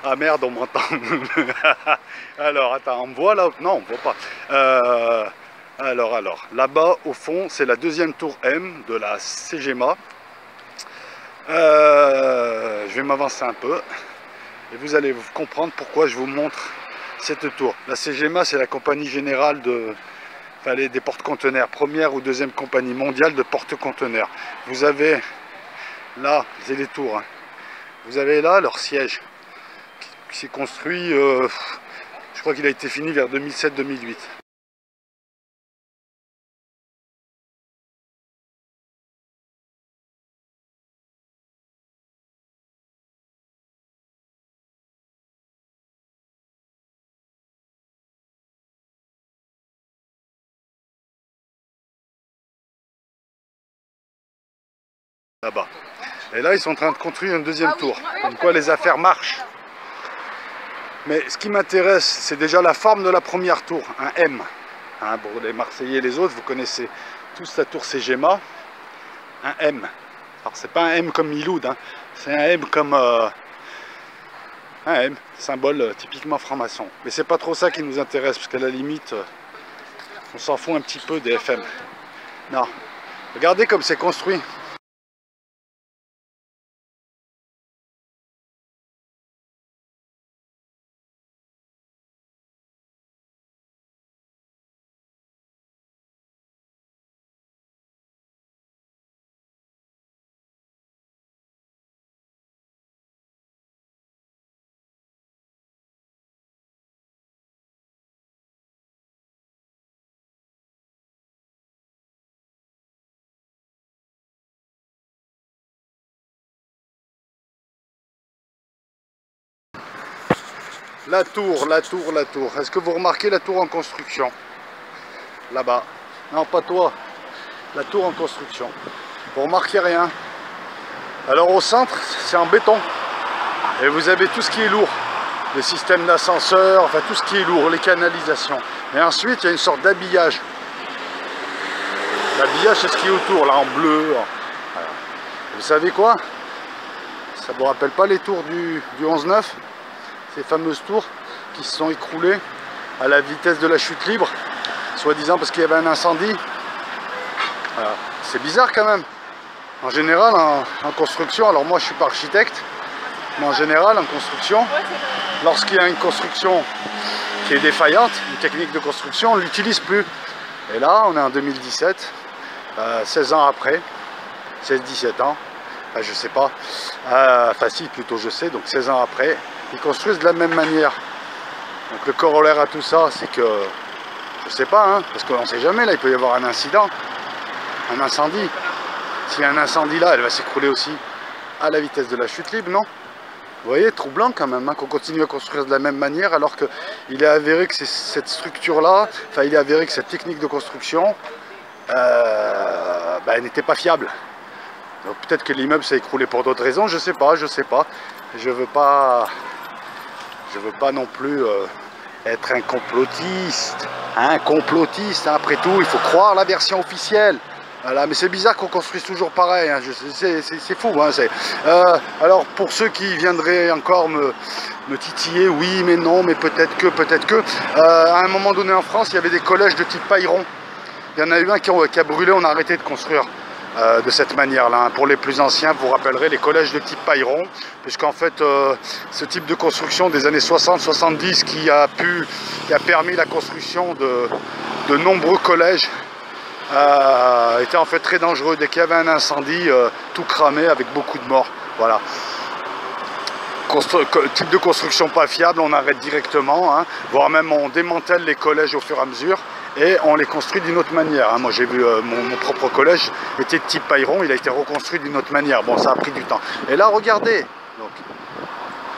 Ah merde, on m'entend. Alors, attends, on me voit là? Non, on me voit pas. Alors, là-bas, au fond, c'est la deuxième tour M de la CGMA. Je vais m'avancer un peu et vous allez comprendre pourquoi je vous montre cette tour. La CGMA, c'est la compagnie générale des porte-conteneurs, première ou deuxième compagnie mondiale de porte-conteneurs. Vous avez là, c'est les tours, hein. Vous avez là leur siège qui s'est construit, je crois qu'il a été fini vers 2007-2008. Là-bas. Et là, ils sont en train de construire une deuxième tour. Comme quoi les affaires marchent. Mais ce qui m'intéresse, c'est déjà la forme de la première tour, un M. Hein, pour les Marseillais et les autres, vous connaissez tous la tour CGMA. Un M. Alors, c'est pas un M comme Miloud, hein. C'est un M comme... un M, symbole typiquement franc-maçon. Mais c'est pas trop ça qui nous intéresse, parce qu'à la limite, on s'en fout un petit peu des FM. Non. Regardez comme c'est construit. La tour. Est-ce que vous remarquez la tour en construction? Là-bas. Non, pas toi. La tour en construction. Vous remarquez rien. Alors au centre, c'est en béton. Et vous avez tout ce qui est lourd. Les systèmes d'ascenseur, enfin tout ce qui est lourd, les canalisations. Et ensuite, il y a une sorte d'habillage. L'habillage, c'est ce qui est autour, là, en bleu. Voilà. Vous savez quoi? Ça vous rappelle pas les tours du 11-9? Ces fameuses tours qui se sont écroulées à la vitesse de la chute libre, soi-disant parce qu'il y avait un incendie. C'est bizarre quand même. En général, en construction, alors moi je suis pas architecte, mais en général, en construction, lorsqu'il y a une construction qui est défaillante, une technique de construction, on ne l'utilise plus. Et là, on est en 2017, 16 ans après, 16-17 ans, je sais pas, enfin si, plutôt je sais, donc 16 ans après, ils construisent de la même manière. Donc le corollaire à tout ça, c'est que, je sais pas, hein, parce qu'on ne sait jamais, là il peut y avoir un incident, un incendie. S'il y a un incendie là, elle va s'écrouler aussi à la vitesse de la chute libre, non? Vous voyez, troublant quand même, hein, qu'on continue à construire de la même manière, alors qu'il est avéré que cette structure-là, enfin il est avéré que cette technique de construction, elle n'était pas fiable. Donc peut-être que l'immeuble s'est écroulé pour d'autres raisons, je sais pas. Je veux pas non plus être un complotiste. Après tout, il faut croire la version officielle. Voilà, mais c'est bizarre qu'on construise toujours pareil, hein. C'est fou. Hein, alors pour ceux qui viendraient encore me titiller, oui, mais non, mais peut-être que. À un moment donné en France, il y avait des collèges de type Pailleron. Il y en a eu un qui a brûlé, on a arrêté de construire. De cette manière-là. Hein. Pour les plus anciens, vous rappellerez les collèges de type Pailleron, puisqu'en fait, ce type de construction des années 60-70 qui a permis la construction de nombreux collèges était en fait très dangereux. Dès qu'il y avait un incendie, tout cramé avec beaucoup de morts. Voilà. Type de construction pas fiable, on arrête directement, hein, voire même on démantèle les collèges au fur et à mesure et on les construit d'une autre manière. Hein. Moi j'ai vu mon propre collège était de type Pailleron, il a été reconstruit d'une autre manière. Bon, ça a pris du temps. Et là, regardez. Donc,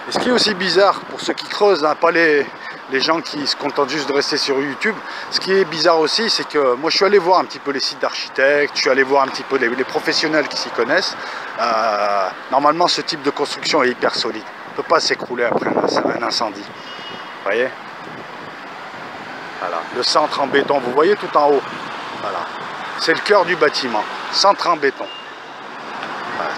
et ce qui est aussi bizarre pour ceux qui creusent, hein, pas les gens qui se contentent juste de rester sur YouTube, ce qui est bizarre aussi, c'est que moi je suis allé voir un petit peu les sites d'architectes, je suis allé voir un petit peu les professionnels qui s'y connaissent. Normalement, ce type de construction est hyper solide. Ne peut pas s'écrouler après un incendie. Vous voyez? Voilà, le centre en béton, vous voyez tout en haut. Voilà, c'est le cœur du bâtiment, centre en béton.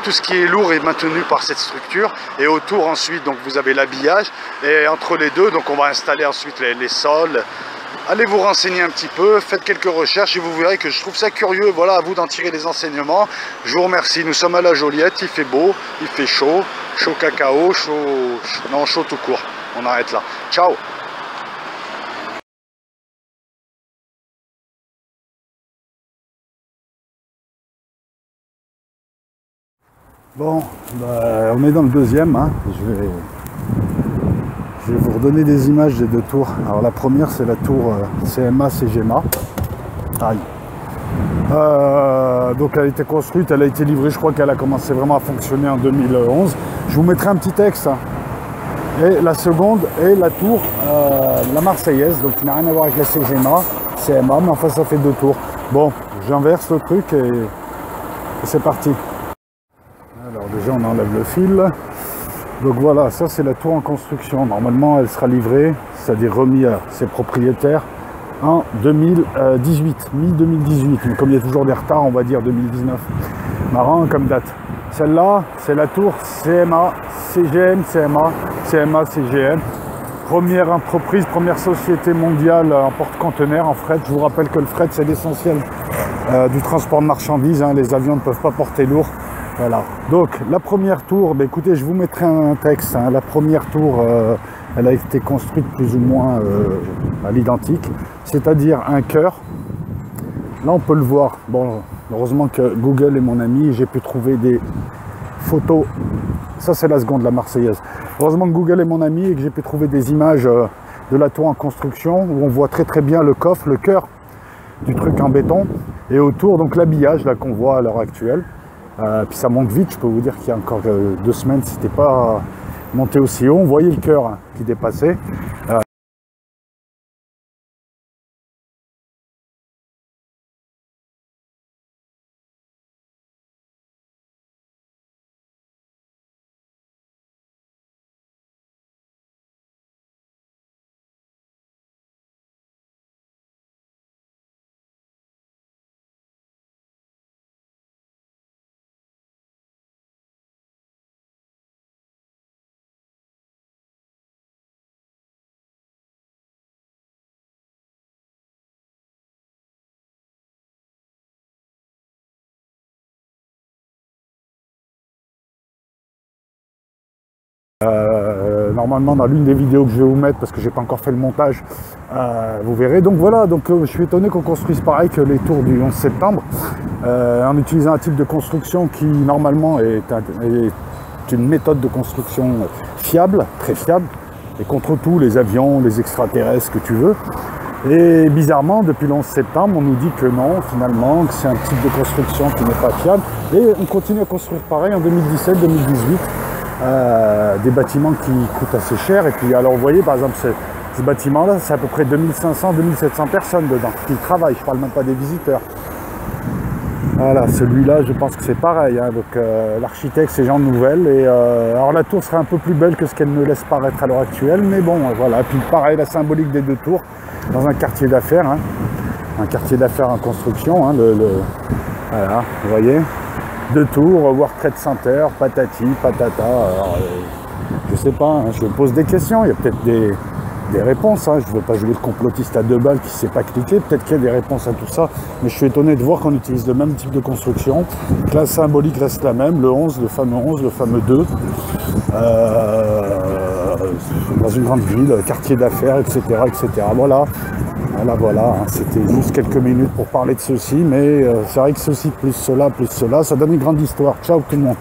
tout ce qui est lourd est maintenu par cette structure. Et autour ensuite, donc vous avez l'habillage. Et entre les deux, donc on va installer ensuite les sols. Allez vous renseigner un petit peu, faites quelques recherches et vous verrez que je trouve ça curieux. Voilà, à vous d'en tirer les enseignements. Je vous remercie. Nous sommes à la Joliette, il fait beau, il fait chaud. Chaud cacao, chaud tout court. On arrête là. Ciao. Bon, bah, on est dans le deuxième. Hein. Je vais vous redonner des images des deux tours. Alors la première, c'est la tour CMA CGMA. Aïe. Donc elle a été construite, elle a été livrée, je crois qu'elle a commencé vraiment à fonctionner en 2011. Je vous mettrai un petit texte. Hein. Et la seconde est la tour, la Marseillaise, donc qui n'a rien à voir avec la CGMA, CMA, mais enfin ça fait deux tours. Bon, j'inverse le truc et c'est parti. Alors déjà on enlève le fil. Donc voilà, ça c'est la tour en construction. Normalement elle sera livrée, c'est-à-dire remis à ses propriétaires en 2018, mi-2018. Mais comme il y a toujours des retards, on va dire 2019. Marrant comme date. Celle-là, c'est la tour CMA, CGM, CMA, CMA, CGM. Première entreprise, première société mondiale en porte-conteneurs, en fret. Je vous rappelle que le fret, c'est l'essentiel du transport de marchandises. Hein. Les avions ne peuvent pas porter lourd. Voilà. Donc, la première tour, bah, écoutez, je vous mettrai un texte. Hein. La première tour, elle a été construite plus ou moins à l'identique. C'est-à-dire un cœur. Là, on peut le voir. Bon, heureusement que Google est mon ami. J'ai pu trouver des photos. Ça, c'est la seconde, la Marseillaise. Heureusement que Google est mon ami et que j'ai pu trouver des images de la tour en construction où on voit très très bien le coffre, le cœur du truc en béton. Et autour, donc l'habillage là qu'on voit à l'heure actuelle. Puis ça monte vite, je peux vous dire qu'il y a encore 2 semaines, c'était pas monté aussi haut. On voyait le cœur hein, qui dépassait. Normalement dans l'une des vidéos que je vais vous mettre parce que j'ai pas encore fait le montage, vous verrez. Donc voilà, donc je suis étonné qu'on construise pareil que les tours du 11 septembre en utilisant un type de construction qui normalement est une méthode de construction fiable, très fiable, et contre tout les avions, les extraterrestres que tu veux. Et bizarrement, depuis le 11 septembre, on nous dit que non, finalement, que c'est un type de construction qui n'est pas fiable. Et on continue à construire pareil en 2017, 2018. Des bâtiments qui coûtent assez cher. Et puis alors vous voyez par exemple ce bâtiment là, c'est à peu près 2500-2700 personnes dedans qui travaillent, je parle même pas des visiteurs. Voilà, celui-là je pense que c'est pareil hein. Donc l'architecte c'est Jean Nouvel. Et alors la tour sera un peu plus belle que ce qu'elle ne laisse paraître à l'heure actuelle, mais bon voilà. Puis pareil, la symbolique des deux tours dans un quartier d'affaires hein. Un quartier d'affaires en construction hein, voilà, vous voyez. 2 tours, World Trade Center, patati, patata. Alors, je sais pas, hein, je pose des questions, il y a peut-être des réponses. Hein, je ne veux pas jouer le complotiste à 2 balles qui ne sait pas cliquer, peut-être qu'il y a des réponses à tout ça. Mais je suis étonné de voir qu'on utilise le même type de construction. Que la symbolique reste la même, le 11, le fameux 2. Dans une grande ville, quartier d'affaires, etc., etc. Voilà. Voilà, hein, c'était juste quelques minutes pour parler de ceci, mais c'est vrai que ceci plus cela, ça donne une grande histoire. Ciao tout le monde.